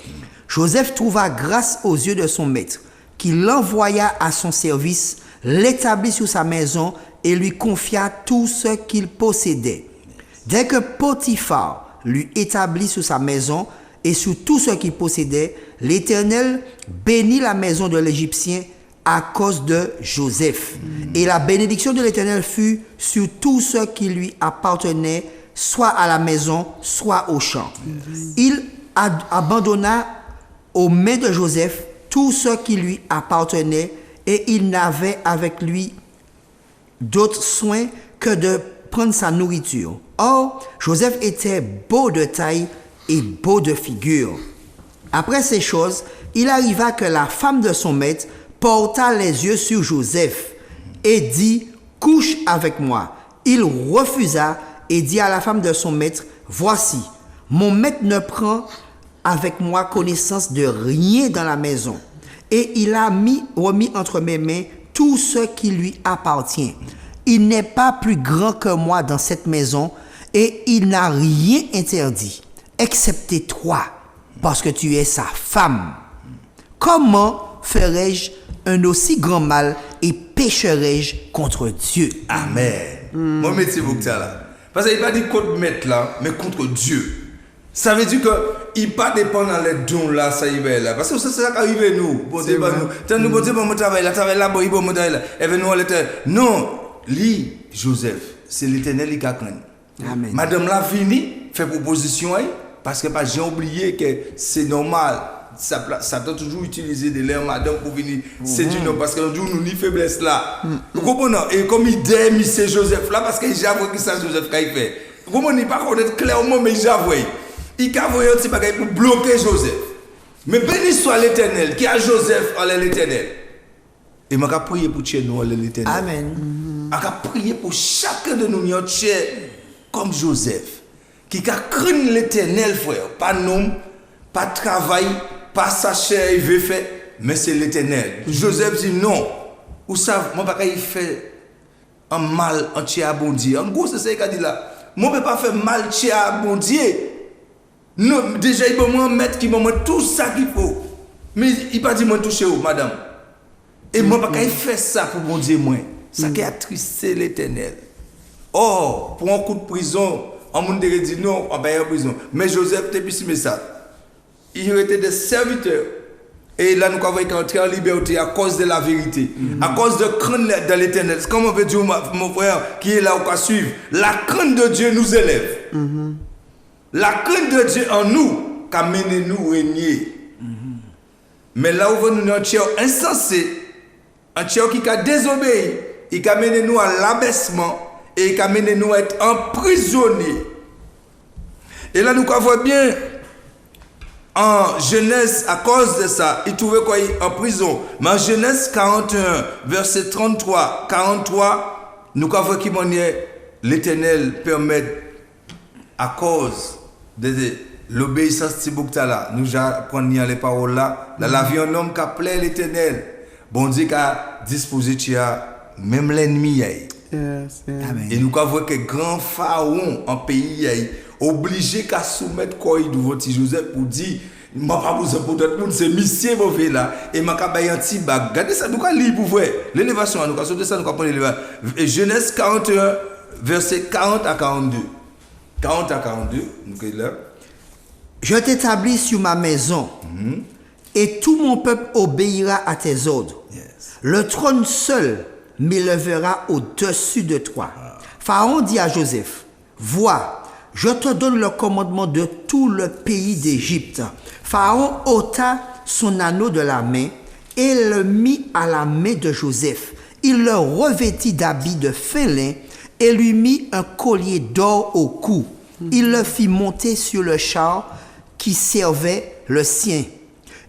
Speaker 4: Joseph trouva grâce aux yeux de son maître, qui l'envoya à son service, l'établit sous sa maison et lui confia tout ce qu'il possédait. Dès que Potiphar lui établit sous sa maison et sous tout ce qu'il possédait, l'Éternel bénit la maison de l'Égyptien à cause de Joseph. Et la bénédiction de l'Éternel fut sur tout ce qui lui appartenait, soit à la maison, soit au champ. Il abandonna aux mains de Joseph tout ce qui lui appartenait et il n'avait avec lui d'autres soins que de prendre sa nourriture. Or, Joseph était beau de taille et beau de figure. Après ces choses, il arriva que la femme de son maître porta les yeux sur Joseph et dit « Couche avec moi ». Il refusa et dit à la femme de son maître « Voici, mon maître ne prend avec moi connaissance de rien dans la maison, et il a remis entre mes mains tout ce qui lui appartient. Il n'est pas plus grand que moi dans cette maison, et il n'a rien interdit, excepté toi, parce que tu es sa femme. Comment ferais-je un aussi grand mal et pécherais-je contre Dieu? »
Speaker 3: Amen. Mon métier pour ça là. Parce qu'il n'a pas dit contre maître là, mais contre Dieu. Ça veut dire qu'il ne pas dépendre dans les dons là, ça y va là. Parce que c'est ça qui arrive nous. Bon Dieu, nous. Tant nous, bon Dieu, bon travail là, bon, il bon travail là. Et nous, l'éternel. Non, lui, Joseph, c'est l'éternel qui a craint.
Speaker 4: Amen.
Speaker 3: Madame la fini, fait proposition, parce que j'ai oublié que c'est normal. Ça doit toujours utiliser des lèvres, madame, pour venir séduire nous, parce que nous avons une faiblesse là. Vous comprenez? Et comme il démie c'est Joseph là, parce que j'avoue que ça Joseph qu'il fait. Vous comprenez? Pas connaître clairement, mais j'avoue. Il a envoyé un petit bagage pour bloquer Joseph. Mais béni soit l'Éternel, qui a Joseph en l'Éternel. Et je vais prier pour nous en l'Éternel.
Speaker 4: Amen.
Speaker 3: Je vais prier pour chacun de nous, comme Joseph, qui a craint l'Éternel, frère. Pas nom, pas travail, pas sa chair, il veut faire, mais c'est l'Éternel. Joseph dit non. Vous savez, moi, je ne faire un mal entier à bon Dieu. En gros, c'est ça qu'il a dit là. Moi, je ne peux pas faire mal entier à bon Dieu. Non, déjà, il va me mettre qui m'a tout ça qu'il faut. Mais il va pas dire moi toucher où, madame. Et moi, je ne peux pas faire ça pour mon Dieu, moi. Ça qui a attristé l'Éternel. Or, pour un coup de prison, on m'a dit non, on va en prison. Mais Joseph, t'es plus ça. Il était des serviteurs. Et là, nous avons entré en liberté à cause de la vérité. À cause de crainte de l'Éternel. C'est comme on veut dire, mon frère, qui est là ou qui suivre. La crainte de Dieu nous élève. La crainte de Dieu en nous, qui a mené nous régner. Mais là où nous sommes un tiers insensé, un tiers qui a désobéi, il a mené nous à l'abaissement et il a mené nous à être emprisonnés. Et là, nous voyons bien, en Genèse, à cause de ça, il trouvait quoi en prison. Mais en Genèse 41, verset 33, 43, nous voyons qu'il l'Éternel permet, à cause de l'obéissance de Tiboukta, nous apprenons les paroles là, dans la vie un homme qui appelait l'Éternel. Bon Dieu qui a disposé même l'ennemi.
Speaker 2: Yes,
Speaker 4: Amen.
Speaker 3: Et nous voyons que grand pharaon en pays obligé qu'à soumettre quoi devant Joseph pour dire je pas besoin pour d'autres monde, c'est monsieur mauvais là et m'a pas un petit bag. Regardez ça, nous allons lire pour voir l'élévation, nous allons sauter ça, nous allons prendre l'élévation. Genèse 41 verset 40 à 42. 40 à 42, nous là.
Speaker 4: Je t'établis sur ma maison, et tout mon peuple obéira à tes ordres.
Speaker 3: Yes.
Speaker 4: Le trône seul m'élèvera au-dessus de toi. Pharaon dit à Joseph, vois, je te donne le commandement de tout le pays d'Égypte. Pharaon ôta son anneau de la main et le mit à la main de Joseph. Il le revêtit d'habits de fin lin et lui mit un collier d'or au cou. Il le fit monter sur le char qui servait le sien.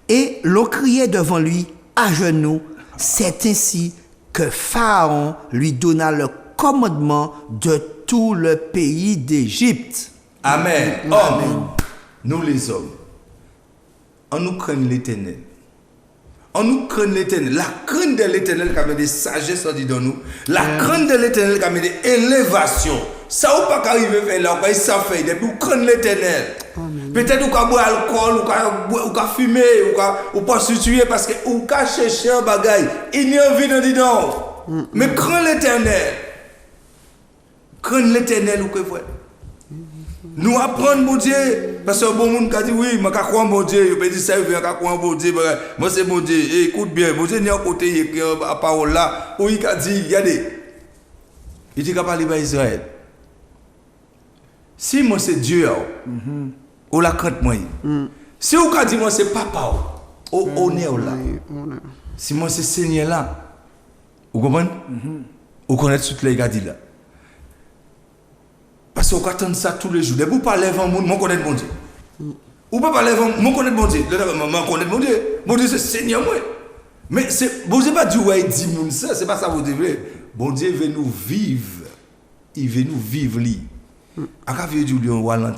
Speaker 4: Et l'on criait devant lui à genoux. C'est ainsi que Pharaon lui donna le commandement de tout le pays d'Égypte.
Speaker 3: Amen. Hommes, nous les hommes, on nous craint l'Éternel. On nous craint l'Éternel. La crainte de l'Éternel qui a mis des sagesses dans nous. La crainte de l'Éternel qui a mis des élévations. Ça ou pas qu'arriver à faire là, ça fait. Depuis vous craint l'Éternel. Peut-être vous pouvez boire alcool, vous pouvez fumer, vous pouvez prostituer parce que vous pouvez chercher un bagage. Il n'y a envie de dire non. Mais craint l'Éternel. Craint l'Éternel ou que vous. Nous apprenons mon Dieu parce que bon monde qui dit oui, je crois en bon Dieu, je peux dire ça, je crois en bon Dieu, moi c'est mon Dieu. Et écoute bien, mon Dieu n'est pas côté écrit la parole là où il a dit regardez. Il dit qu'il parle à Israël. Si moi c'est Dieu, ou la crainte moi. Si vous dit moi c'est papa, au honneur là. Si moi c'est Seigneur là. Vous comprenez? Vous connaissez toutes les gars dit là. Parce qu'on attend ça tous les jours. Dès que vous parlez avant le monde, je connais mon Dieu. Ou pas parler avant, je connais mon Dieu. Je connais mon Dieu. Mon Dieu, c'est Seigneur. Moi. Mais bon Dieu pas dire ouais, dit ça, c'est pas ça vous devez. Bon Dieu veut nous vivre. Il veut nous vivre lui. À quoi veut dire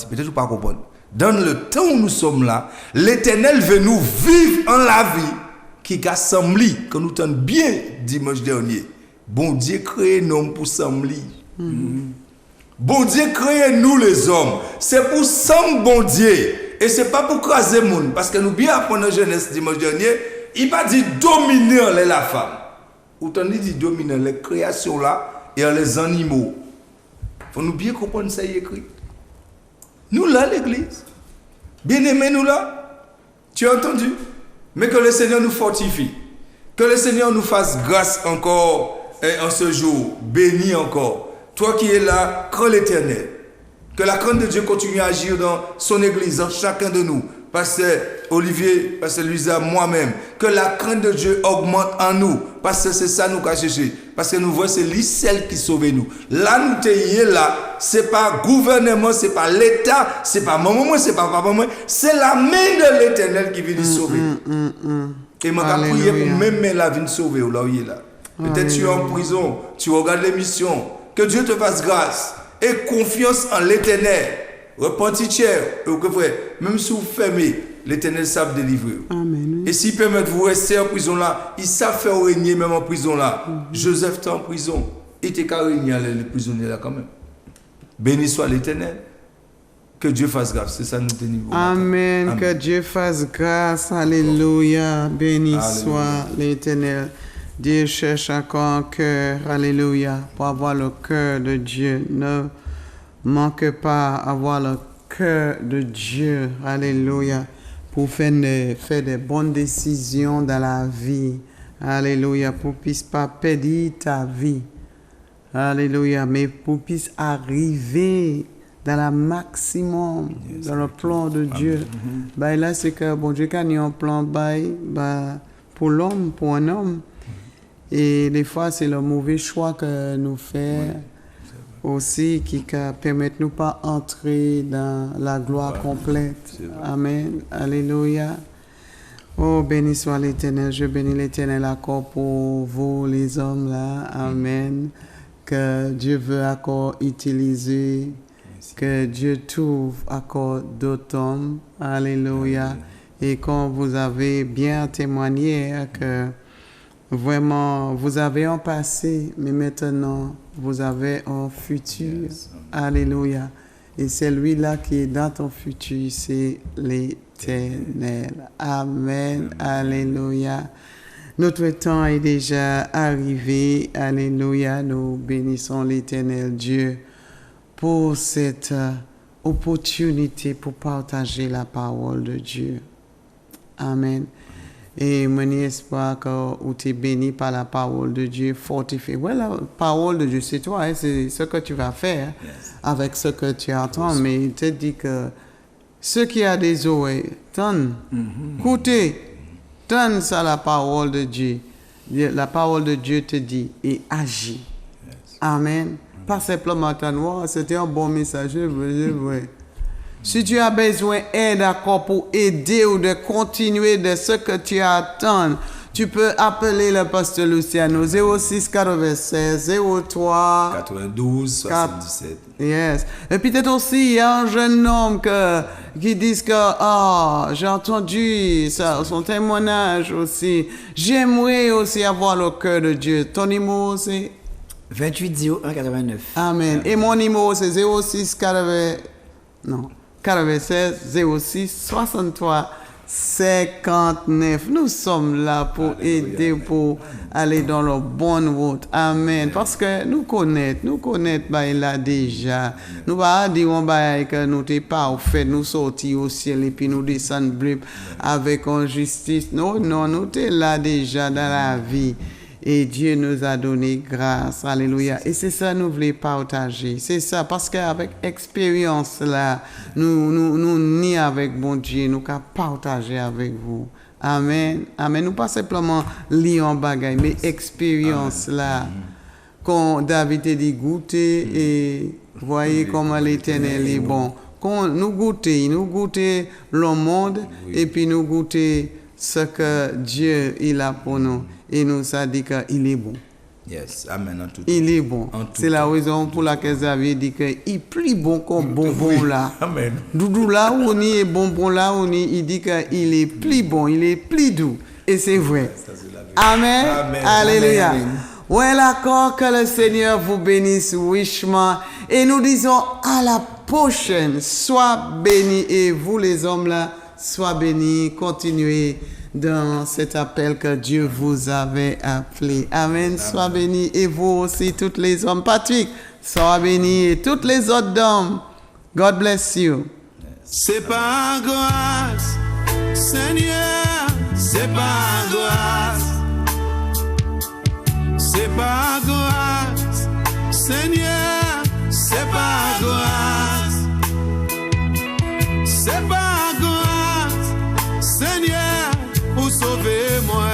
Speaker 3: peut-être pas comprendre. Dans le temps où nous sommes là, l'Éternel veut nous vivre en la vie qui rassemble, que nous tenons bien dimanche dernier. Bon Dieu crée un homme pour s'assembler. Bon Dieu crée nous les hommes. C'est pour s'assembler bon Dieu. Et ce n'est pas pour craser le monde. Parce que nous bien apprenons jeunesse dimanche dernier, il va dire dominer la femme. Autant dit dominer les créations là et les animaux. Il faut nous bien comprendre ça y écrit. Nous là l'église. Bien aimés nous là. Tu as entendu? Mais que le Seigneur nous fortifie. Que le Seigneur nous fasse grâce encore en ce jour. Béni encore. Toi qui es là, crains l'Éternel. Que la crainte de Dieu continue à agir dans son église, dans chacun de nous. Pasteur Olivier, Pasteur Luisa, moi-même. Que la crainte de Dieu augmente en nous. Parce que c'est ça nous qu'a cherché. Parce que nous voyons c'est lui celle qui sauve nous. Là, nous t'ayons là. C'est pas gouvernement, c'est pas l'État, c'est pas maman, c'est pas papa, c'est la main de l'Éternel qui vient nous sauver. Et moi, je prie pour même la vie de sauver. Là. Peut-être tu es en prison, tu regardes l'émission. Que Dieu te fasse grâce et confiance en l'Éternel. Repentis, même si vous fermez, l'Éternel savent délivrer.
Speaker 2: Amen.
Speaker 3: Et s'il permet de vous rester en prison là, il savent faire régner même en prison là. Joseph était en prison. Il était qu'à régner les prisonniers là quand même. Béni soit l'Éternel. Que Dieu fasse grâce. C'est ça nous tenons.
Speaker 2: Amen. Amen. Que Dieu fasse grâce. Alléluia. Béni soit l'Éternel. Dieu cherche encore un cœur, alléluia, pour avoir le cœur de Dieu. Ne manque pas avoir le cœur de Dieu, alléluia, pour faire des bonnes décisions dans la vie, alléluia, pour puisse pas perdre ta vie, alléluia, mais pour puisse arriver dans la maximum, dans le plan de Dieu. Bah, là, c'est que bon Dieu, quand il y a un plan pour l'homme, pour un homme, et des fois, c'est le mauvais choix que nous faisons aussi qui ne permet nous pas entrer dans la gloire complète. Amen. Alléluia. Oh, béni soit l'Éternel. Je bénis l'Éternel encore pour vous, les hommes là. Amen. Que Dieu veut encore utiliser. Que Dieu trouve encore d'autres hommes. Alléluia. Et quand vous avez bien témoigné que vraiment, vous avez un passé, mais maintenant, vous avez un futur. Yes. Alléluia. Et celui-là qui est dans ton futur, c'est l'Éternel. Amen. Alléluia. Notre temps est déjà arrivé. Alléluia. Nous bénissons l'Éternel Dieu pour cette opportunité pour partager la parole de Dieu. Amen. Et mon espoir que tu es béni par la parole de Dieu, fortifié. Ouais, la parole de Dieu, c'est toi, hein, c'est ce que tu vas faire avec ce que tu entends. Mais il te dit que ceux qui ont des oreilles, écoutez, donne ça la parole de Dieu. La parole de Dieu te dit et agis. Amen. Pas simplement t'en c'était un bon message. Si tu as besoin d'aide encore pour aider ou de continuer de ce que tu attends, tu peux appeler le pasteur Luciano 06 96 03
Speaker 3: 92 77.
Speaker 2: Yes. Et peut-être aussi, il y a un jeune homme qui dit que j'ai entendu ça, son témoignage aussi. J'aimerais aussi avoir le cœur de Dieu. Ton numéro, c'est
Speaker 4: 28 01 89.
Speaker 2: Amen. Et mon numéro, c'est 06 96 06 63 59. Nous sommes là pour aider, pour aller dans la bonne route. Amen. Parce que nous connaissons là déjà. Nous va dire que nous n'sommes pas fait, nous sortir au ciel et puis nous descendre avec en justice. Non, nous sommes là déjà dans la vie. Et Dieu nous a donné grâce. Alléluia. Et c'est ça que nous voulons partager. C'est ça. Parce qu'avec expérience là, nous ni avec bon Dieu, nous pouvons partager avec vous. Amen. Amen. Nous pas simplement lire en bagaille, mais expérience là. Quand David a dit goûter et voyez comment l'Éternel est bon. Quand nous goûter le monde et puis nous goûter ce que Dieu il a pour nous. Et nous a dit qu'il est bon.
Speaker 3: Yes, amen.
Speaker 2: Il est bon. C'est la raison pour laquelle Xavier dit qu'il est plus bon comme bonbon là.
Speaker 3: Amen.
Speaker 2: Doudou là où on est bonbon là où il dit qu'il est plus bon, il est plus doux. Et c'est vrai. Amen.
Speaker 3: Amen.
Speaker 2: Alléluia.
Speaker 3: Amen.
Speaker 2: Ouais, d'accord, que le Seigneur vous bénisse richement. Et nous disons à la prochaine. Sois bénis et vous les hommes là, sois bénis. Continuez dans cet appel que Dieu vous avait appelé. Amen. Sois béni. Et vous aussi, tous les hommes. Patrick, sois béni. Et toutes les autres dames. God bless you.
Speaker 1: C'est pas grâce, Seigneur, c'est pas grâce. C'est pas grâce, Seigneur, c'est pas grâce. C'est pas grâce, Seigneur, pour sauver moi.